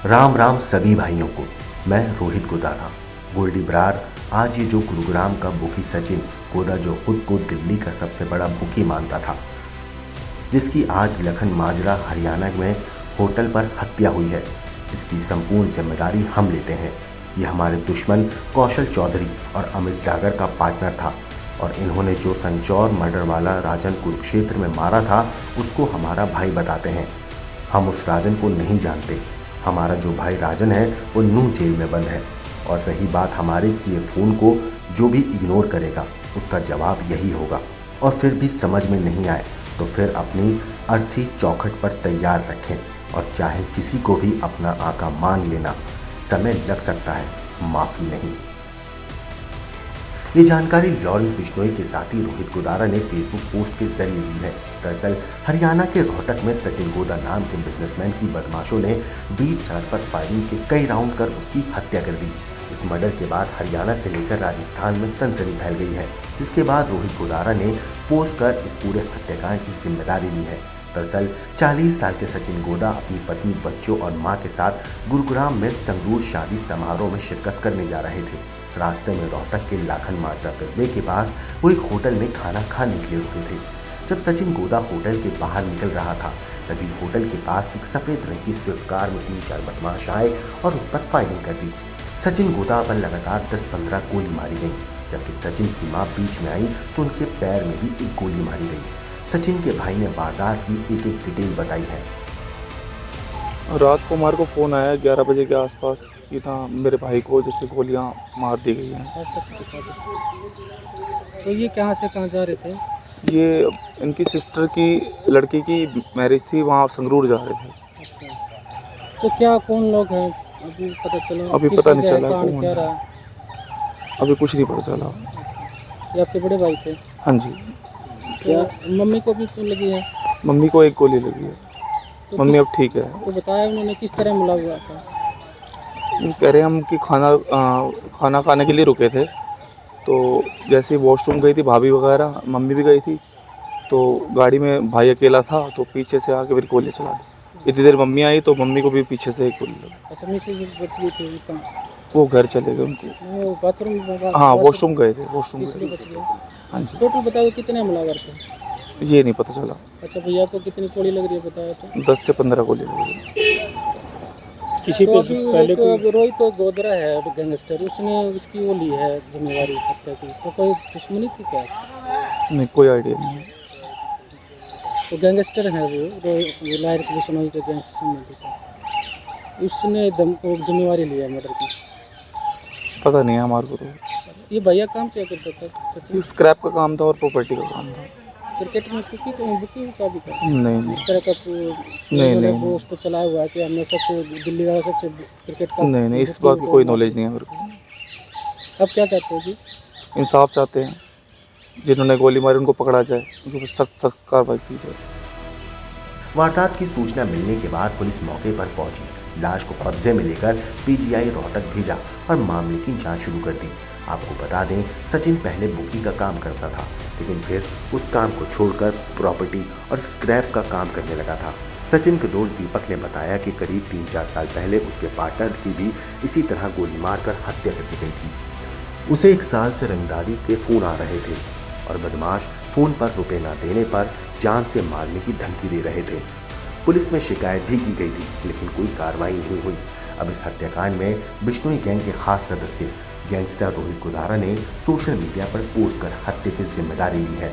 राम राम सभी भाइयों को। मैं रोहित गोदारा गोल्डी बरार। आज ये जो गुरुग्राम का बुकी सचिन गोदा, जो खुद को दिल्ली का सबसे बड़ा बुकी मानता था, जिसकी आज लखन माजरा हरियाणा में होटल पर हत्या हुई है, इसकी संपूर्ण जिम्मेदारी हम लेते हैं। ये हमारे दुश्मन कौशल चौधरी और अमित डागर का पार्टनर था, और इन्होंने जो संचौर मर्डर वाला राजन कुरुक्षेत्र में मारा था, उसको हमारा भाई बताते हैं। हम उस राजन को नहीं जानते। हमारा जो भाई राजन है वो नूह जेल में बंद है, और रही बात हमारे किए फ़ोन को, जो भी इग्नोर करेगा उसका जवाब यही होगा। और फिर भी समझ में नहीं आए तो फिर अपनी अर्थी चौखट पर तैयार रखें, और चाहे किसी को भी अपना आका मान लेना। समय लग सकता है, माफ़ी नहीं। ये जानकारी लॉरेंस बिश्नोई के साथी रोहित गोदारा ने फेसबुक पोस्ट के जरिए दी है। दरअसल हरियाणा के रोहतक में सचिन गोदा नाम के बिजनेसमैन की बदमाशों ने बीच सड़क पर फायरिंग के कई राउंड कर उसकी हत्या कर दी। इस मर्डर के बाद हरियाणा से लेकर राजस्थान में सनसनी फैल गई है, जिसके बाद रोहित गोदारा ने पोस्ट कर इस पूरे हत्याकांड की जिम्मेदारी ली है। दरअसल 40 साल के सचिन गोदा अपनी पत्नी, बच्चों और मां के साथ गुरुग्राम में संगरूर शादी समारोह में शिरकत करने जा रहे थे। रास्ते में रोहतक के लाखन माजरा कस्बे के पास वो एक होटल में खाना खाने के लिए रुके थे। जब सचिन गोदा होटल के बाहर निकल रहा था, तभी होटल के पास एक सफेद रंग की स्विफ्ट कार में 3-4 बदमाश आए और उस पर फायरिंग कर दी। सचिन गोदा पर लगातार 10-15 गोली मारी गई। जबकि सचिन की मां बीच में आई तो उनके पैर में भी एक गोली मारी गई। सचिन के भाई ने वारदात की एक एक डिटेल बताई है। रात को हमारे को फ़ोन आया 11 बजे के आसपास कि था मेरे भाई को जैसे गोलियां मार दी गई हैं। तो ये कहाँ से कहाँ जा रहे थे? ये इनकी सिस्टर की लड़की की मैरिज थी, वहाँ संगरूर जा रहे थे। अच्छा। तो क्या कौन लोग हैं अभी पता चला? अभी किस पता नहीं वजह चला कौन कौन क्या है। रहा? अभी कुछ नहीं पता चला। ये आपके बड़े भाई थे? हाँ जी। क्या मम्मी को भी तो लगी है? मम्मी को एक गोली लगी है। तो मम्मी अब ठीक है। तो बताया उन्होंने किस तरह मिला हुआ था? वो कह रहे हैं हम कि खाना खाने के लिए रुके थे, तो जैसे ही वॉशरूम गई थी भाभी वगैरह, मम्मी भी गई थी, तो गाड़ी में भाई अकेला था, तो पीछे से आके फिर गोली चला दी। इतनी देर मम्मी आई तो मम्मी को भी पीछे से एक गोली लगी। अच्छा, मिसेज बच गई थी कहाँ? वो घर चले गए उनको। वो बाथरूम हाँ, वॉशरूम गए थे, वॉशरूम इसलिए गए बच थे। गए। हाँ जी। टोटल बताओ कितने हमलावर थे? ये नहीं पता चला। अच्छा, भैया को कितनी गोली लग रही है बताया तो? 10 से 15 गोली लगी। किसी को पहले कोई रोहित तो गोदरा है गैंगस्टर, उसने उसकी वो ली है जिम्मेवारी हत्या की, तो कोई दुश्मनी थी क्या? नहीं, कोई आइडिया नहीं है। तो गैंगस्टर है वो लायर से बिश्नोई के गैंग से संबंधित है, उसने वो जिम्मेवारी लिया मर्डर की। पता नहीं है हमारे को। तो ये भैया काम क्या करता था सचिन? ये स्क्रैप का काम था और प्रॉपर्टी का काम था। क्रिकेट में बुकिंग का भी था? नहीं इस तरह का नहीं वो उसको चलाया हुआ है कि हमने सबसे दिल्ली का सबसे क्रिकेट का नहीं, इस बात की कोई नॉलेज नहीं है मेरे को। अब क्या चाहते हो जी? इंसाफ चाहते हैं, जिन्होंने गोली मारी उनको पकड़ा जाए, उनको सख्त सख्त कार्रवाई की जाए। वारदात की सूचना मिलने के बाद पुलिस मौके पर पहुंची, लाश को कब्जे में लेकर पीजीआई रोहतक भेजा और मामले की जांच शुरू कर दी। आपको बता दें, सचिन पहले बुकी का काम करता था, लेकिन फिर उस काम को छोड़कर प्रॉपर्टी और स्क्रैप का काम करने लगा था। सचिन के दोस्त दीपक ने बताया कि करीब 3-4 साल पहले उसके पार्टनर की भी इसी तरह गोली मारकर हत्या कर दी गई थी। उसे 1 साल से रंगदारी के फ़ोन आ रहे थे, और बदमाश फ़ोन पर रुपए न देने पर जान से मारने की धमकी दे रहे थे। पुलिस में शिकायत भी की गई थी, लेकिन कोई कार्रवाई नहीं हुई। अब इस हत्याकांड में बिश्नोई गैंग के खास सदस्य गैंगस्टर रोहित गोदारा ने सोशल मीडिया पर पोस्ट कर हत्या की जिम्मेदारी ली है।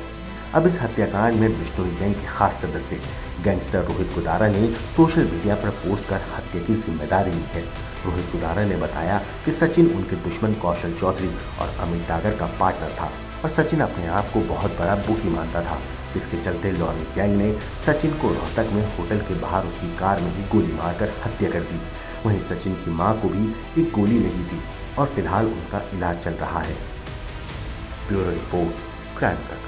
अब इस हत्याकांड में बिश्नोई गैंग के खास सदस्य गैंगस्टर रोहित गोदारा ने सोशल मीडिया पर पोस्ट कर हत्या की जिम्मेदारी ली है। रोहित गोदारा ने बताया कि सचिन उनके दुश्मन कौशल चौधरी और अमित डागर का पार्टनर था, और सचिन अपने आप को बहुत बड़ा बुकी मानता था, जिसके चलते लॉरेंस गैंग ने सचिन को रोहतक में होटल के बाहर उसकी कार में ही गोली मारकर हत्या कर दी। वहीं सचिन की मां को भी एक गोली लगी थी, और फिलहाल उनका इलाज चल रहा है। ब्यूरो रिपोर्ट, क्राइम तक।